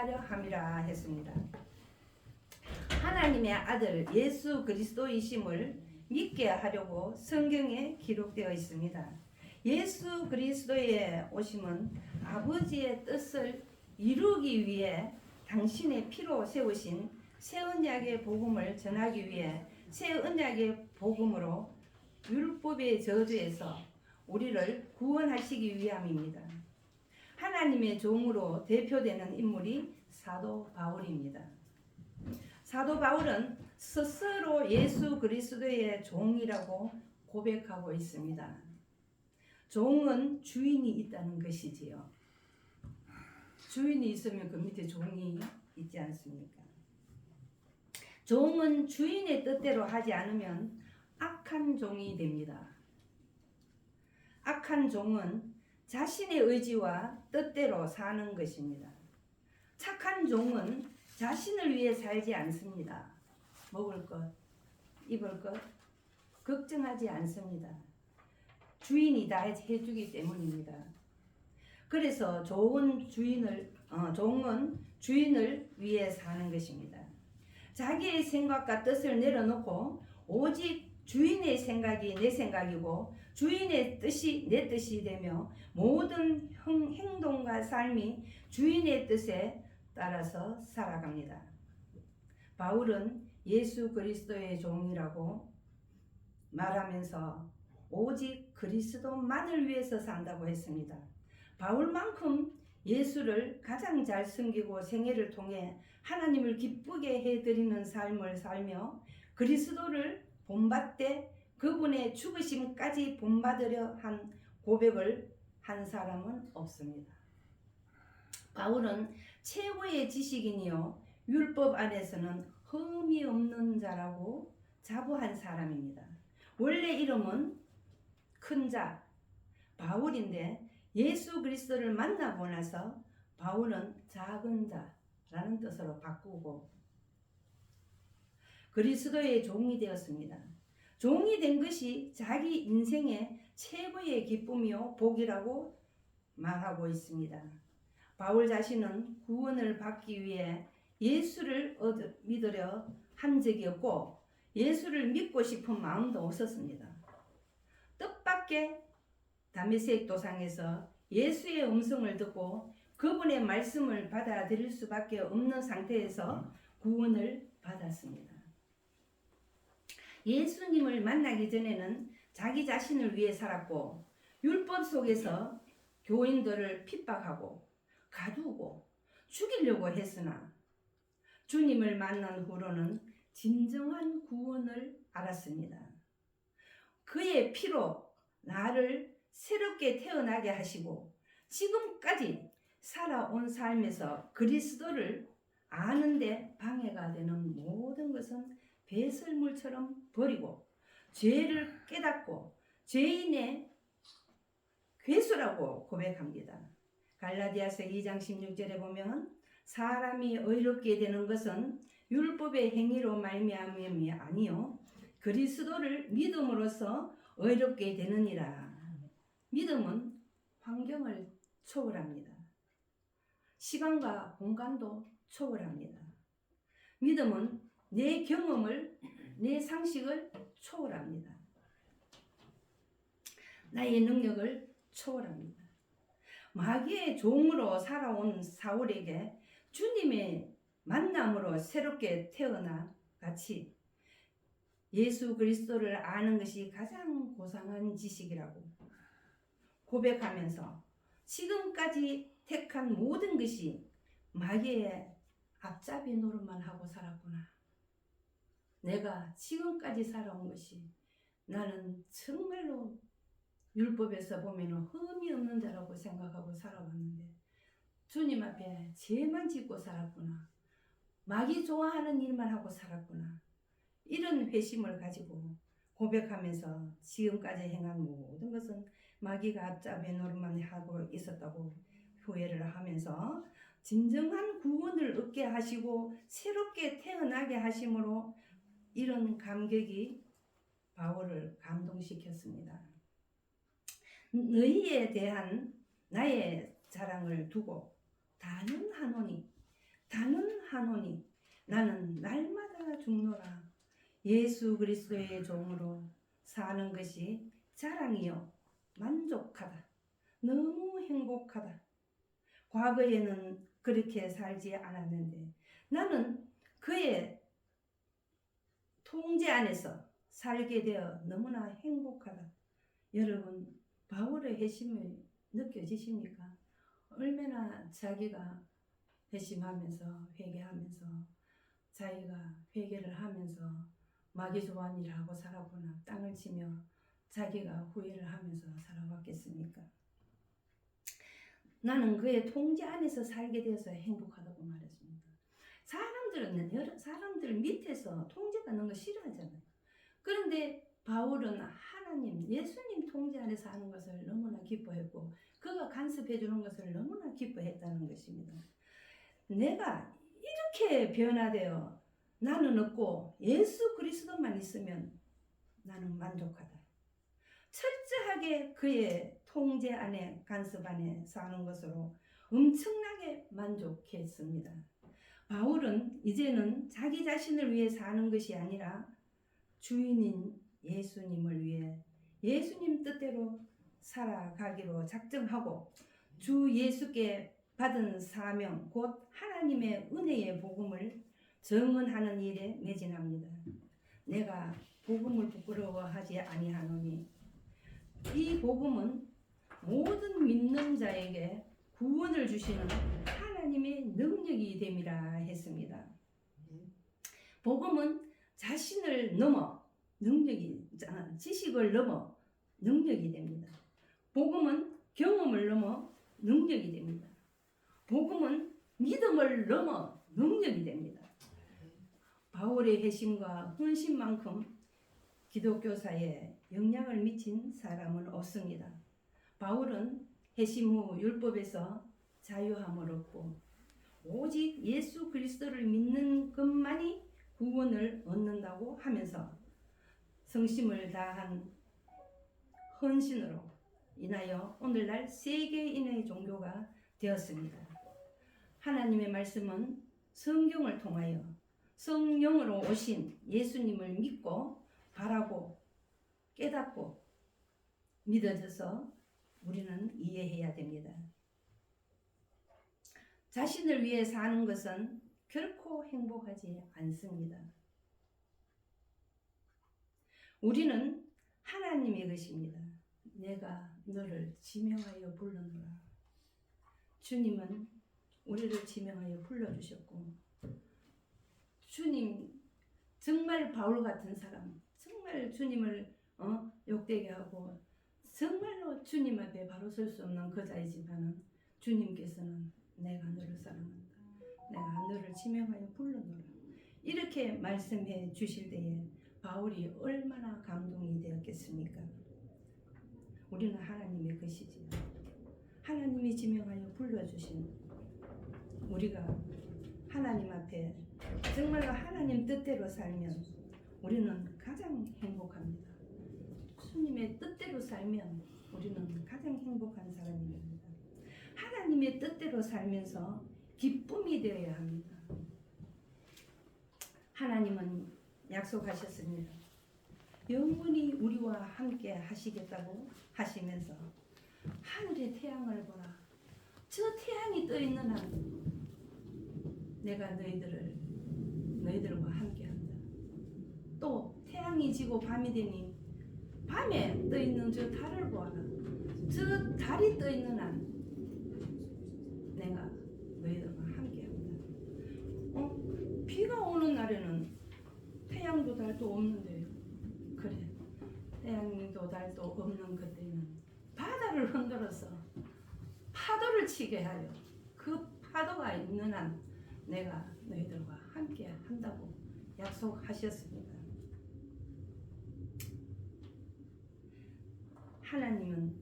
하려 함이라 했습니다. 하나님의 아들 예수 그리스도이심을 믿게 하려고 성경에 기록되어 있습니다. 예수 그리스도의 오심은 아버지의 뜻을 이루기 위해 당신의 피로 세우신 새 언약의 복음을 전하기 위해 새 언약의 복음으로 율법의 저주에서 우리를 구원하시기 위함입니다. 하나님의 종으로 대표되는 인물이 사도 바울입니다. 사도 바울은 스스로 예수 그리스도의 종이라고 고백하고 있습니다. 종은 주인이 있다는 것이지요. 주인이 있으면 그 밑에 종이 있지 않습니까? 종은 주인의 뜻대로 하지 않으면 악한 종이 됩니다. 악한 종은 자신의 의지와 뜻대로 사는 것입니다. 착한 종은 자신을 위해 살지 않습니다. 먹을 것, 입을 것 걱정하지 않습니다. 주인이 다 해주기 때문입니다. 그래서 종은 주인을 위해 사는 것입니다. 자기의 생각과 뜻을 내려놓고 오직 주인의 생각이 내 생각이고 주인의 뜻이 내 뜻이 되며 모든 행동과 삶이 주인의 뜻에 따라서 살아갑니다. 바울은 예수 그리스도의 종이라고 말하면서 오직 그리스도만을 위해서 산다고 했습니다. 바울만큼 예수를 가장 잘 섬기고 생애를 통해 하나님을 기쁘게 해드리는 삶을 살며 그리스도를 본받되 그분의 죽으심까지 본받으려 한 고백을 한 사람은 없습니다. 바울은 최고의 지식인이요 율법 안에서는 흠이 없는 자라고 자부한 사람입니다. 원래 이름은 큰 자 바울인데 예수 그리스도를 만나고 나서 바울은 작은 자라는 뜻으로 바꾸고 그리스도의 종이 되었습니다. 종이 된 것이 자기 인생의 최고의 기쁨이요 복이라고 말하고 있습니다. 바울 자신은 구원을 받기 위해 예수를 믿으려 한 적이 없고 예수를 믿고 싶은 마음도 없었습니다. 뜻밖의 다메섹 도상에서 예수의 음성을 듣고 그분의 말씀을 받아들일 수밖에 없는 상태에서 구원을 받았습니다. 예수님을 만나기 전에는 자기 자신을 위해 살았고 율법 속에서 교인들을 핍박하고 가두고 죽이려고 했으나 주님을 만난 후로는 진정한 구원을 알았습니다. 그의 피로 나를 새롭게 태어나게 하시고 지금까지 살아온 삶에서 그리스도를 아는데 방해가 되는 모든 것은 배설물처럼 버리고 죄를 깨닫고 죄인의 괴수라고 고백합니다. 갈라디아서 2장 16절에 보면 사람이 의롭게 되는 것은 율법의 행위로 말미암음이 아니요 그리스도를 믿음으로써 의롭게 되느니라. 믿음은 환경을 초월합니다. 시간과 공간도 초월합니다. 믿음은 내 경험을, 내 상식을 초월합니다. 나의 능력을 초월합니다. 마귀의 종으로 살아온 사울에게 주님의 만남으로 새롭게 태어나 같이 예수 그리스도를 아는 것이 가장 고상한 지식이라고 고백하면서 지금까지 택한 모든 것이 마귀의 앞잡이 노릇만 하고 살았구나. 내가 지금까지 살아온 것이 나는 정말로 율법에서 보면 흠이 없는 자라고 생각하고 살아왔는데 주님 앞에 죄만 짓고 살았구나. 마귀 좋아하는 일만 하고 살았구나. 이런 회심을 가지고 고백하면서 지금까지 행한 모든 것은 마귀가 앞잡이 노릇만 하고 있었다고 후회를 하면서 진정한 구원을 얻게 하시고 새롭게 태어나게 하심으로 이런 감격이 바울을 감동시켰습니다. 너희에 대한 나의 자랑을 두고 다른 하노니 단언하노니 나는 날마다 죽노라. 예수 그리스도의 종으로 사는 것이 자랑이요 만족하다. 너무 행복하다. 과거에는 그렇게 살지 않았는데 나는 그의 통제 안에서 살게 되어 너무나 행복하다. 여러분, 바울의 회심이 느껴지십니까? 얼마나 자기가 회심하면서 회개하면서 자기가 회개를 하면서 마귀 좋아하는 일을 하고 살았구나 땅을 치며 자기가 후회를 하면서 살아왔겠습니까? 나는 그의 통제 안에서 살게 되어서 행복하다고 말했습니다. 사람들은 여러 사람들 밑에서 통제받는 거 싫어하잖아요. 그런데 바울은 하나님, 예수님 통제 안에 사는 것을 너무나 기뻐했고 그가 간섭해 주는 것을 너무나 기뻐했다는 것입니다. 내가 이렇게 변화되어 나는 없고 예수 그리스도만 있으면 나는 만족하다. 철저하게 그의 통제 안에 간섭 안에 사는 것으로 엄청나게 만족했습니다. 바울은 이제는 자기 자신을 위해 사는 것이 아니라 주인인 예수님을 위해 예수님 뜻대로 살아가기로 작정하고 주 예수께 받은 사명 곧 하나님의 은혜의 복음을 증언하는 일에 매진합니다. 내가 복음을 부끄러워하지 아니하노니 이 복음은 모든 믿는 자에게 구원을 주시는 하나님의 능력이 됨이라 했습니다. 복음은 자신을 넘어 지식을 넘어 능력이 됩니다. 복음은 경험을 넘어 능력이 됩니다. 복음은 믿음을 넘어 능력이 됩니다. 바울의 회심과 헌신만큼 기독교사에 영향을 미친 사람은 없습니다. 바울은 회심 후 율법에서 자유함을 얻고 오직 예수 그리스도를 믿는 것만이 구원을 얻는다고 하면서 성심을 다한 헌신으로 인하여 오늘날 세계인의 종교가 되었습니다. 하나님의 말씀은 성경을 통하여 성령으로 오신 예수님을 믿고 바라고 깨닫고 믿어져서 우리는 이해해야 됩니다. 자신을 위해 사는 것은 결코 행복하지 않습니다. 우리는 하나님의 것입니다. 내가 너를 지명하여 불렀노라. 주님은 우리를 지명하여 불러주셨고 주님 정말 바울 같은 사람 정말 주님을 욕되게 하고 정말로 주님 앞에 바로 설 수 없는 거자이지만 주님께서는 내가 너를 사랑한다. 내가 너를 지명하여 불러노라. 이렇게 말씀해 주실 때에 바울이 얼마나 감동이 되었겠습니까? 우리는 하나님의 것이지요. 하나님이 지명하여 불러주신 우리가 하나님 앞에 정말로 하나님 뜻대로 살면 우리는 가장 행복합니다. 주님의 뜻대로 살면 우리는 가장 행복한 사람입니다. 하나님의 뜻대로 살면서 기쁨이 되어야 합니다. 하나님은 약속하셨습니다. 영원히 우리와 함께 하시겠다고 하시면서 하늘의 태양을 보라. 저 태양이 떠 있는 한 내가 너희들과 함께 한다. 또 태양이 지고 밤이 되니 밤에 떠 있는 저 달을 보아라. 저 달이 떠 있는 한 내가 너희들과 함께 한다. 비가 오는 날에는 태양도 달도 없는데요. 그래. 태양도 달도 없는 그때는 바다를 흔들어서 파도를 치게 하여 그 파도가 있는 한 내가 너희들과 함께 한다고 약속하셨습니다. 하나님은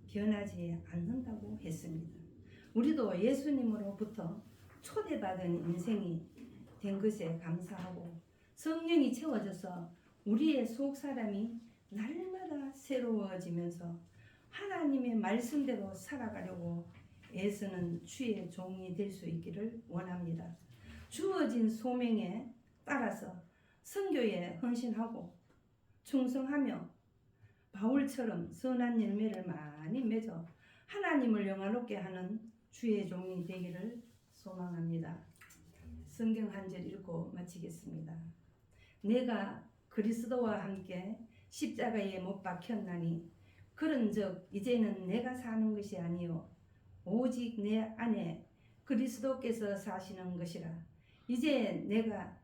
변하지 않는다고 했습니다. 우리도 예수님으로부터 초대받은 인생이 된 것에 감사하고 성령이 채워져서 우리의 속사람이 날마다 새로워지면서 하나님의 말씀대로 살아가려고 애쓰는 주의 종이 될 수 있기를 원합니다. 주어진 소명에 따라서 선교에 헌신하고 충성하며 바울처럼 선한 열매를 많이 맺어 하나님을 영화롭게 하는 주의 종이 되기를 소망합니다. 성경 한 절 읽고 마치겠습니다. 내가 그리스도와 함께 십자가에 못 박혔나니 그런즉 이제는 내가 사는 것이 아니요 오직 내 안에 그리스도께서 사시는 것이라. 이제 내가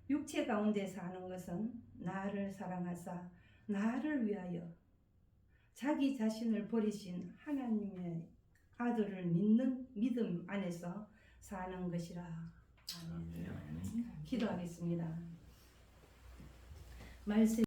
육체 가운데 사는 것은 나를 사랑하사 나를 위하여 자기 자신을 버리신 하나님의 아들을 믿는 믿음 안에서 사는 것이라. 아멘. 기도하겠습니다. 말씀